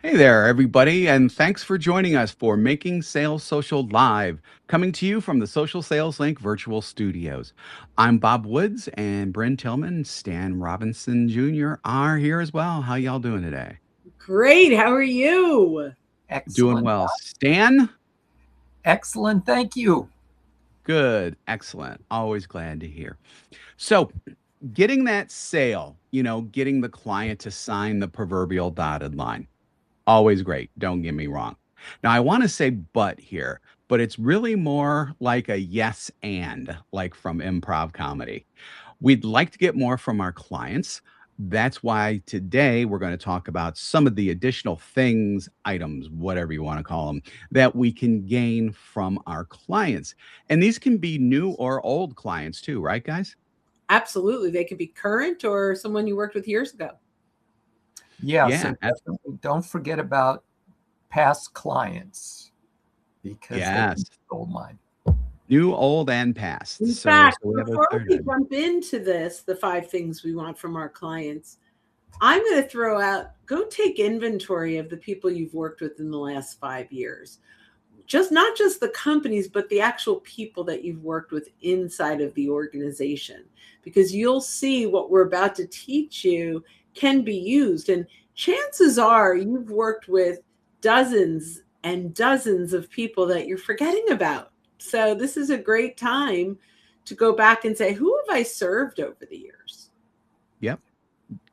Hey there, everybody, and thanks for joining us for Making Sales Social Live, coming to you from the Social Sales Link virtual studios. I'm Bob Woods, and Bryn Tillman, Stan Robinson Jr. are here as well. How y'all doing today? Great. How are you? Doing Excellent. well. Stan? Excellent. Thank you. Good. Excellent. Always glad to hear. So, getting that sale, getting the client to sign the proverbial dotted line. Always great, don't get me wrong. Now, I wanna say "but" here, but it's really more like a "yes, and," like from improv comedy. We'd like to get more from our clients. That's why today we're gonna talk about some of the additional things, items, whatever you wanna call them, that we can gain from our clients. And these can be new or old clients too, right, guys? Absolutely. They could be current or someone you worked with years ago. Yeah, Yeah, so definitely don't forget about past clients because they yes. can be gold mine. New, old, and past. In So fact, we have a before third we item. jump into this, the five things we want from our clients, I'm going to throw out go take inventory of the people you've worked with in the last 5 years. Just not just the companies, but the actual people that you've worked with inside of the organization, because you'll see what we're about to teach you can be used. And chances are you've worked with dozens and dozens of people that you're forgetting about. So this is a great time to go back and say, who have I served over the years? Yep.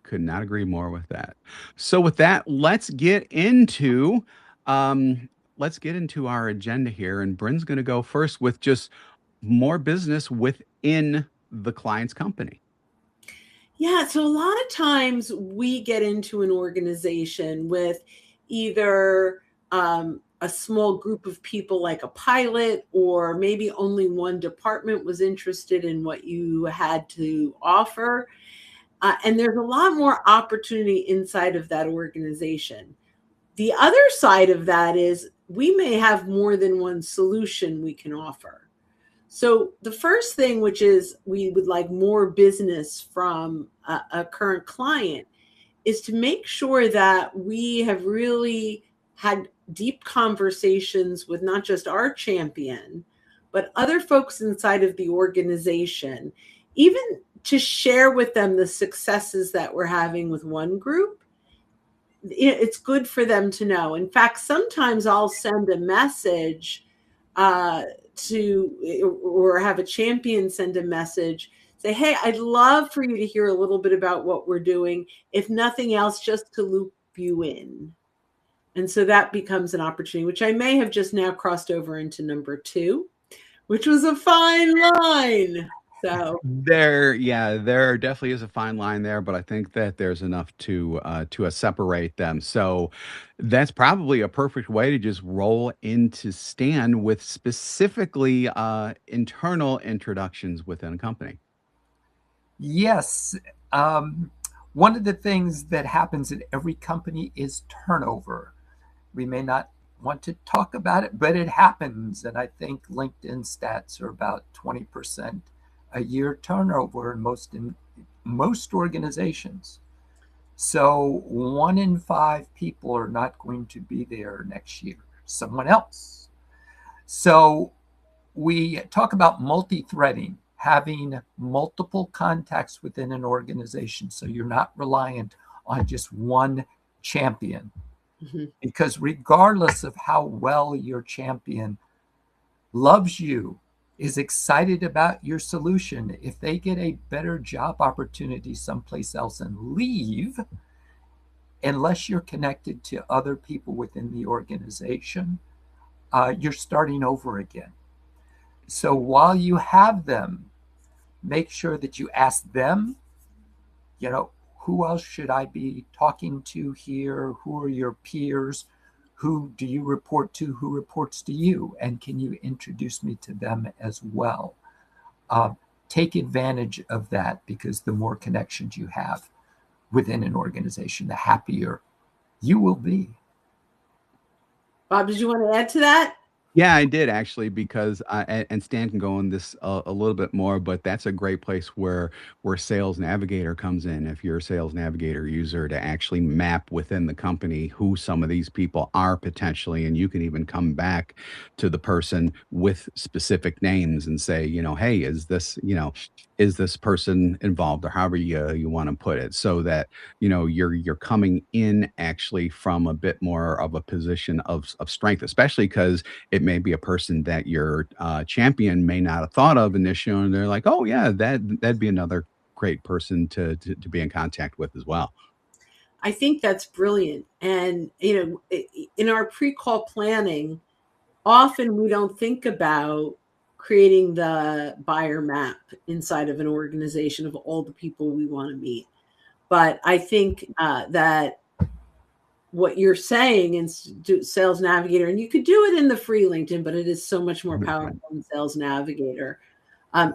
Could not agree more with that. So with that, um, let's get into our agenda here. And Bryn's going to go first with just more business within the client's company. Yeah, so a lot of times we get into an organization with either a small group of people like a pilot, or maybe only one department was interested in what you had to offer. And there's a lot more opportunity inside of that organization. The other side of that is we may have more than one solution we can offer. So the first thing, which is we would like more business from a current client, is to make sure that we have really had deep conversations with not just our champion, but other folks inside of the organization, even to share with them the successes that we're having with one group. It's good for them to know. In fact, sometimes I'll send a message uh, or have a champion send a message, say, hey, I'd love for you to hear a little bit about what we're doing, if nothing else, just to loop you in. And so that becomes an opportunity, which I may have just now crossed over into number two, which was a fine line. So There definitely is a fine line there, but I think that there's enough to separate them. So that's probably a perfect way to just roll into Stan with specifically internal introductions within a company. Yes. Um, One of the things that happens in every company is turnover. We may not want to talk about it, but it happens. And I think LinkedIn stats are about 20% a year turnover in most organizations. So 1 in 5 people are not going to be there next year, someone else. So we talk about multi-threading, having multiple contacts within an organization so you're not reliant on just one champion. mhm. Because regardless of how well your champion loves you, is excited about your solution, if they get a better job opportunity someplace else and leave, unless you're connected to other people within the organization, you're starting over again. So while you have them, make sure that you ask them, you know, who else should I be talking to here? Who are your peers? Who do you report to? Who reports to you? And can you introduce me to them as well? Uh, Take advantage of that, because the more connections you have within an organization, the happier you will be. Bob, did you want to add to that? Yeah, I did actually because and Stan can go on this a little bit more, but that's a great place where Sales Navigator comes in. If you're a Sales Navigator user, to actually map within the company who some of these people are potentially, and you can even come back to the person with specific names and say, hey, is this person involved, or however you want to put it, so that you're coming in actually from a bit more of a position of strength, especially because it may be a person that your champion may not have thought of initially, and they're like, "Oh yeah, that'd be another great person to be in contact with as well." I think that's brilliant. And, in our pre call planning, often we don't think about creating the buyer map inside of an organization of all the people we want to meet. But I think that what you're saying in Sales Navigator, and you could do it in the free LinkedIn, but it is so much more powerful in Sales Navigator.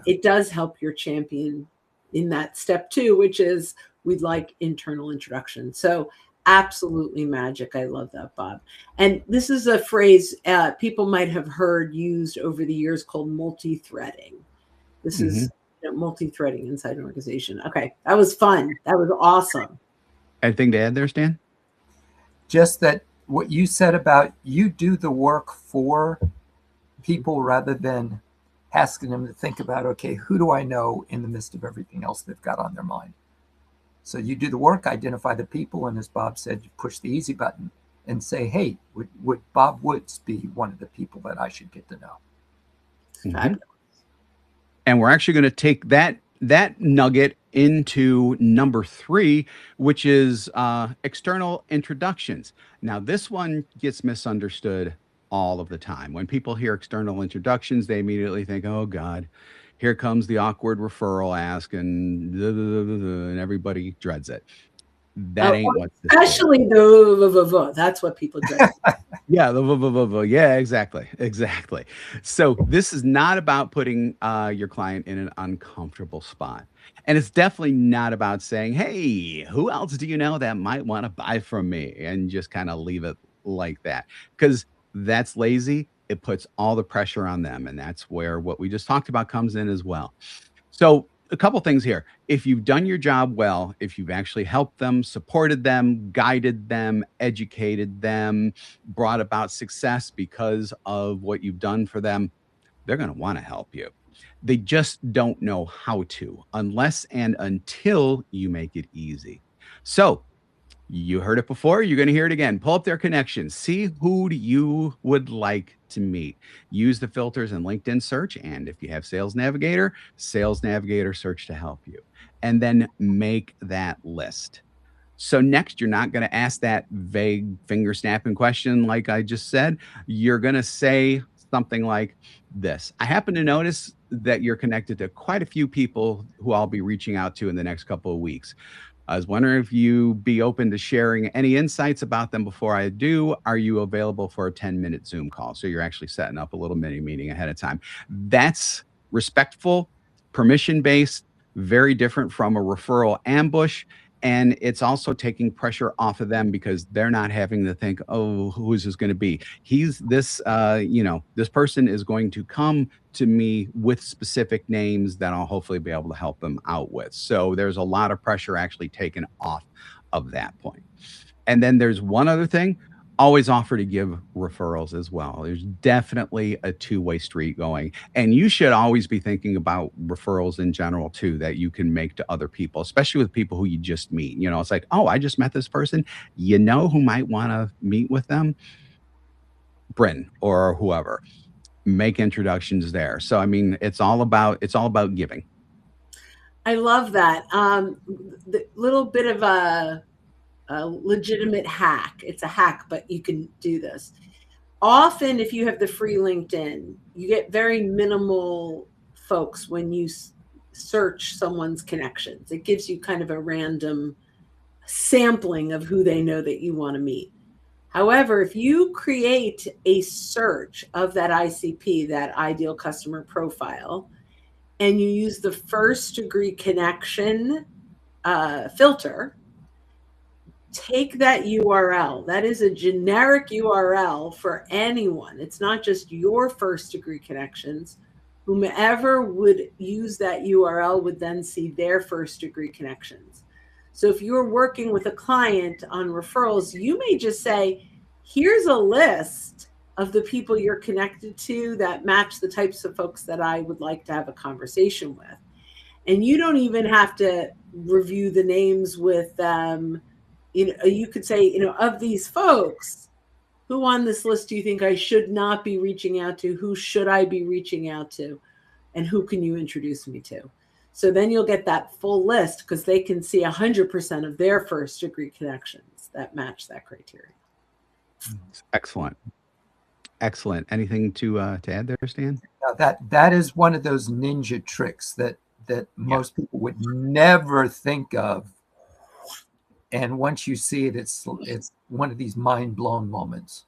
It does help your champion in that step too, which is we'd like internal introduction. So absolutely magic. I love that, Bob. And this is a phrase people might have heard used over the years called multi-threading. This Hmm. is multi-threading inside an organization. Okay, that was fun. That was awesome. Anything to add there, Stan? Just that what you said about you do the work for people rather than asking them to think about, okay, who do I know in the midst of everything else they've got on their mind? So you do the work, identify the people, and as Bob said, you push the easy button and say, hey, would Bob Woods be one of the people that I should get to know? Hmm. And we're actually going to take that nugget into number 3, which is external introductions. Now, this one gets misunderstood all of the time. When people hear external introductions, they immediately think, "Oh God, here comes the awkward referral ask," and and everybody dreads it. That Uh, ain't what this is. Especially the that's what people dread. Yeah, yeah, exactly, exactly. So this is not about putting your client in an uncomfortable spot, and it's definitely not about saying, "Hey, who else do you know that might want to buy from me?" and just kind of leave it like that, because that's lazy. It puts all the pressure on them, and that's where what we just talked about comes in as well. So, a couple things here. If you've done your job well, if you've actually helped them, supported them, guided them, educated them, brought about success because of what you've done for them, they're going to want to help you. They just don't know how to unless and until you make it easy. So, you heard it before, you're going to hear it again. Pull up their connections. See who you would like to meet. Use the filters in LinkedIn search. And if you have Sales Navigator search to help you. And then make that list. So, next, you're not going to ask that vague finger snapping question like I just said. You're going to say something like this: I happen to notice that you're connected to quite a few people who I'll be reaching out to in the next couple of weeks. I was wondering if you be open to sharing any insights about them before I do. Are you available for a 10-minute Zoom call? So you're actually setting up a little mini meeting ahead of time. That's respectful, permission based, very different from a referral ambush. And it's also taking pressure off of them because they're not having to think, "Oh, who is this going to be?" This person is going to come to me with specific names that I'll hopefully be able to help them out with. So there's a lot of pressure actually taken off of that point. And then there's one other thing: always offer to give referrals as well. There's definitely a two-way street going. And you should always be thinking about referrals in general too, that you can make to other people, especially with people who you just meet. It's like, "Oh, I just met this person. You know who might want to meet with them? Bryn or whoever." Make introductions there. So I mean, it's all about giving. I love that. The little bit of a legitimate hack. It's a hack, but you can do this. Often, if you have the free LinkedIn, you get very minimal folks when you search someone's connections. It gives you kind of a random sampling of who they know that you want to meet. However, if you create a search of that ICP, that ideal customer profile, and you use the first degree connection filter take that URL. That is a generic URL for anyone. It's not just your first degree connections. Whomever would use that URL would then see their first degree connections. So if you're working with a client on referrals, you may just say, here's a list of the people you're connected to that match the types of folks that I would like to have a conversation with. And you don't even have to review the names with them. You could say, of these folks, who on this list do you think I should not be reaching out to? Who should I be reaching out to? And who can you introduce me to? So then you'll get that full list because they can see 100% of their first degree connections that match that criteria. Excellent. Excellent. Anything to add there, Stan? That is one of those ninja tricks that most people would never think of. And once you see it, it's one of these mind-blown moments.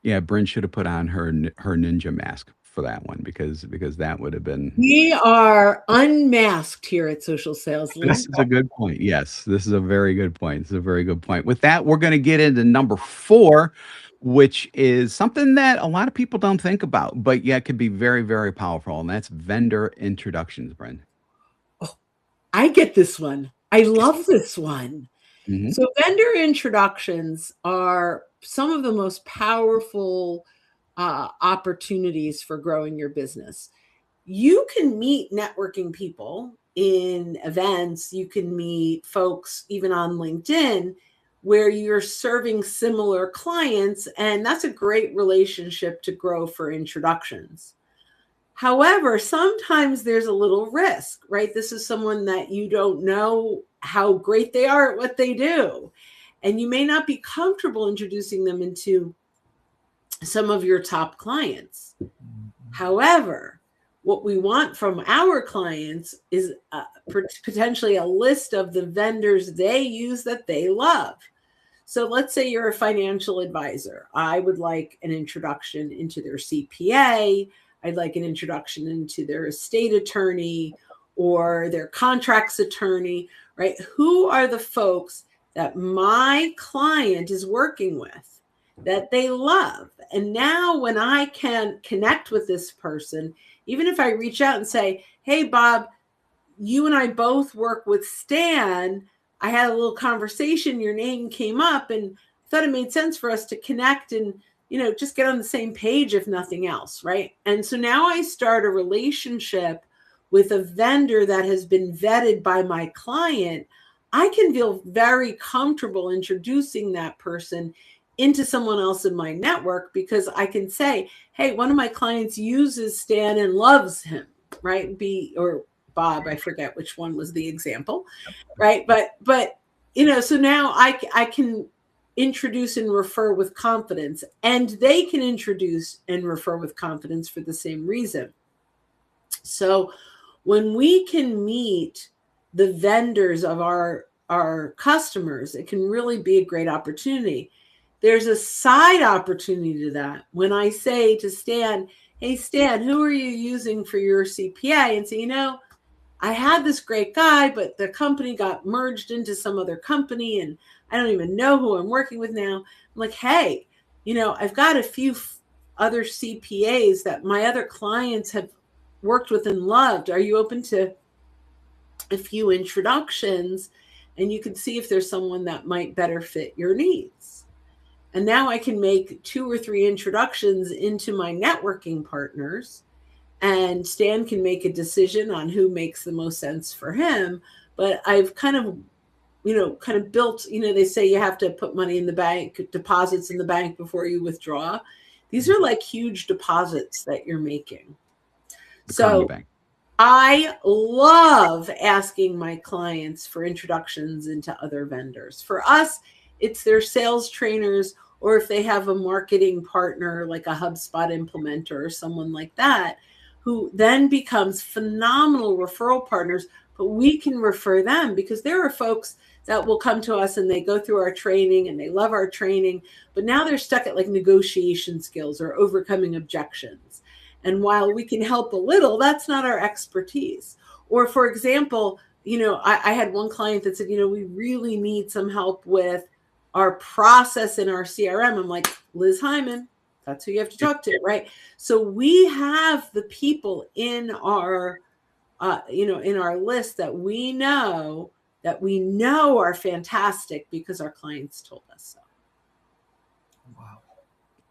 Yeah, Bryn should have put on her ninja mask for that one because that would have been. We are unmasked here at Social Sales. This is a good point. Yes, this is a very good point. This is a very good point. With that, we're going to get into number 4, which is something that a lot of people don't think about, but yet could be very, very powerful, and that's vendor introductions, Bryn. Oh, I get this one. I love this one. Mm-hmm. So vendor introductions are some of the most powerful opportunities for growing your business. You can meet networking people in events. You can meet folks even on LinkedIn where you're serving similar clients, and that's a great relationship to grow for introductions. However, sometimes there's a little risk, right? This is someone that you don't know how great they are at what they do. And you may not be comfortable introducing them into some of your top clients. However, what we want from our clients is potentially a list of the vendors they use that they love. So let's say you're a financial advisor. I would like an introduction into their CPA. I'd like an introduction into their estate attorney or their contracts attorney, right? Who are the folks that my client is working with that they love? And now when I can connect with this person, even if I reach out and say, hey, Bob, you and I both work with Stan. I had a little conversation. Your name came up and I thought it made sense for us to connect and just get on the same page, if nothing else, right? And so now I start a relationship with a vendor that has been vetted by my client. I can feel very comfortable introducing that person into someone else in my network because I can say, hey, one of my clients uses Stan and loves him, right? Or Bob, I forget which one was the example, right? But so now I can introduce and refer with confidence, and they can introduce and refer with confidence for the same reason. So when we can meet the vendors of our customers, it can really be a great opportunity. There's a side opportunity to that. When I say to Stan, hey, Stan, who are you using for your CPA? And say, I had this great guy, but the company got merged into some other company and I don't even know who I'm working with now. I'm like, hey, I've got a few other CPAs that my other clients have worked with and loved. Are you open to a few introductions? And you can see if there's someone that might better fit your needs. And now I can make 2 or 3 introductions into my networking partners, and Stan can make a decision on who makes the most sense for him. But I've kind of built, they say you have to put money in the bank, deposits in the bank before you withdraw. These are like huge deposits that you're making. So I love asking my clients for introductions into other vendors. For us, it's their sales trainers, or if they have a marketing partner like a HubSpot implementer or someone like that, who then becomes phenomenal referral partners, but we can refer them because there are folks that will come to us and they go through our training and they love our training, but now they're stuck at like negotiation skills or overcoming objections. And while we can help a little, that's not our expertise. Or for example, I had one client that said, we really need some help with our process in our CRM. I'm like, Liz Hyman, that's who you have to talk to, right? So we have the people in our, in our list that we know are fantastic because our clients told us so. Wow.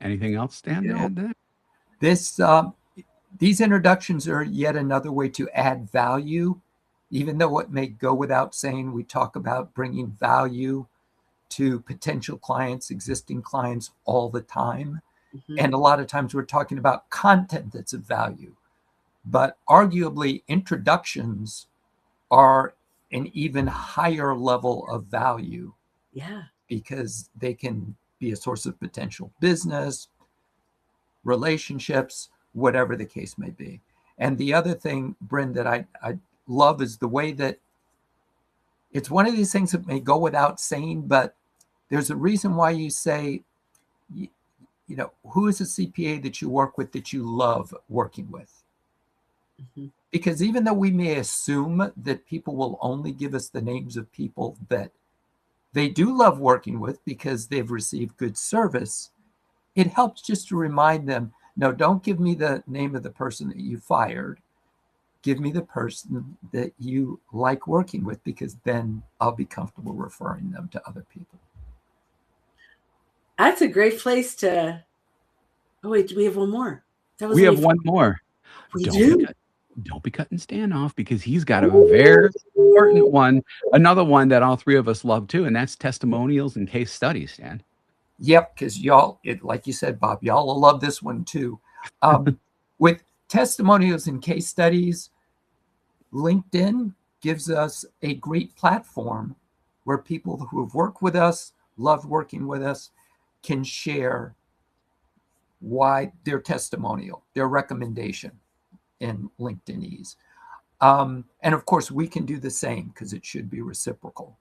Anything else, Stan, You to know, add to that? this these introductions are yet another way to add value, even though it may go without saying. We talk about bringing value to potential clients, existing clients all the time. Mm-hmm. And a lot of times we're talking about content that's of value. But arguably, introductions are an even higher level of value Yeah. because they can be a source of potential business, relationships, whatever the case may be. And the other thing, Bryn, that I love is the way that it's one of these things that may go without saying, but there's a reason why you say, who is a CPA that you work with that you love working with? Mm-hmm. Because even though we may assume that people will only give us the names of people that they do love working with because they've received good service, it helps just to remind them, no, don't give me the name of the person that you fired. Give me the person that you like working with, because then I'll be comfortable referring them to other people. That's a great place to. Oh wait, do we have one more? That was We only have four. one more. We Don't be do. cut, don't be cutting Stan off because he's got a very important one. Another one that all three of us love too, and that's testimonials and case studies, Stan. Yep, because y'all, like you said, Bob, y'all will love this one too. With testimonials and case studies, LinkedIn gives us a great platform where people who have worked with us, loved working with us, can share why their testimonial, their recommendation in LinkedInese. And of course, we can do the same because it should be reciprocal.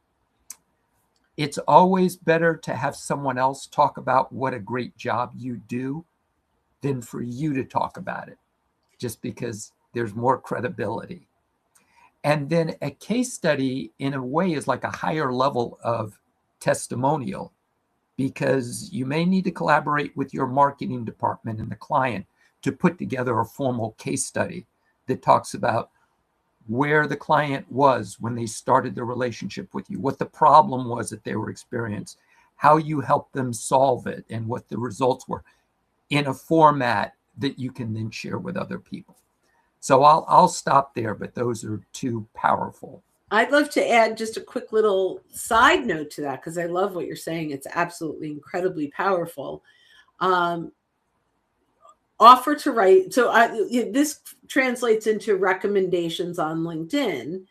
It's always better to have someone else talk about what a great job you do than for you to talk about it, just because there's more credibility. And then a case study, in a way, is like a higher level of testimonial, because you may need to collaborate with your marketing department and the client to put together a formal case study that talks about where the client was when they started the relationship with you, what the problem was that they were experiencing, how you helped them solve it, and what the results were, in a format that you can then share with other people. So I'll stop there, but those are two powerful. I'd love to add just a quick little side note to that because I love what you're saying. It's absolutely incredibly powerful. Offer to write. So this translates into recommendations on LinkedIn.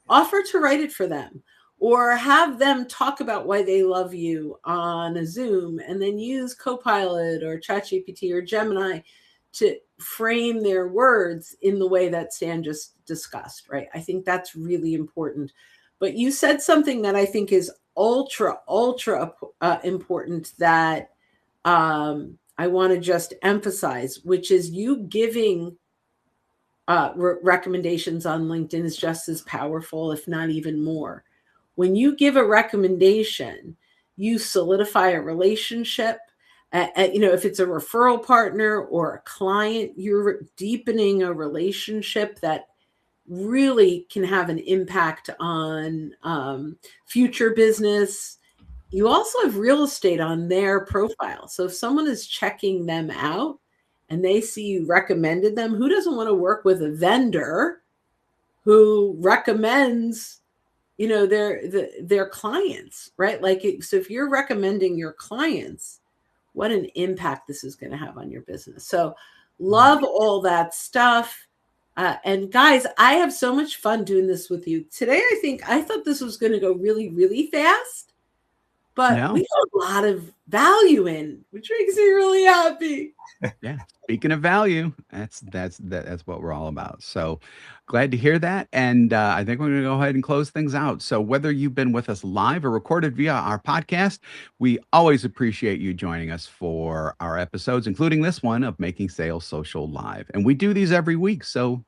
Offer to write it for them or have them talk about why they love you on a Zoom, and then use Copilot or ChatGPT or Gemini to frame their words in the way that Stan just discussed, right? I think that's really important. But you said something that I think is ultra important that I want to just emphasize, which is you giving recommendations on LinkedIn is just as powerful, if not even more. When you give a recommendation, you solidify a relationship. If it's a referral partner or a client, you're deepening a relationship that really can have an impact on future business. You also have real estate on their profile. So if someone is checking them out and they see you recommended them, who doesn't want to work with a vendor who recommends, their clients, right? So if you're recommending your clients, what an impact this is going to have on your business. So love all that stuff. And guys, I have so much fun doing this with you today. I thought this was going to go really, really fast, but we got a lot of value in, which makes me really happy. Yeah. Speaking of value, that's what we're all about. So glad to hear that. And I think we're going to go ahead and close things out. So whether you've been with us live or recorded via our podcast, we always appreciate you joining us for our episodes, including this one of Making Sales Social Live. And we do these every week. So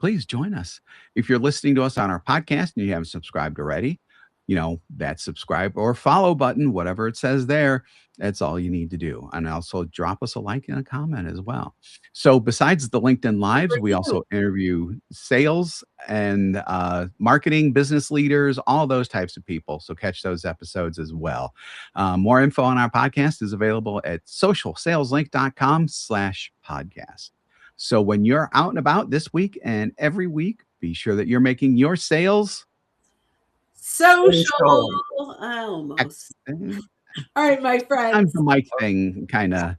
please join us. If you're listening to us on our podcast and you haven't subscribed already, that subscribe or follow button, whatever it says there, that's all you need to do. And also drop us a like and a comment as well. So, besides the LinkedIn Lives, we also interview sales and marketing business leaders, all those types of people. So, catch those episodes as well. More info on our podcast is available at socialsaleslink.com/podcast. So, when you're out and about this week and every week, be sure that you're making your sales social. Social. Almost. excellent. All right, my Sometimes friends. the mic thing kind of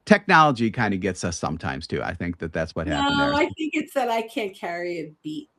technology kind of gets us sometimes too. I think that that's what happened No, there. I think it's that I can't carry a beat.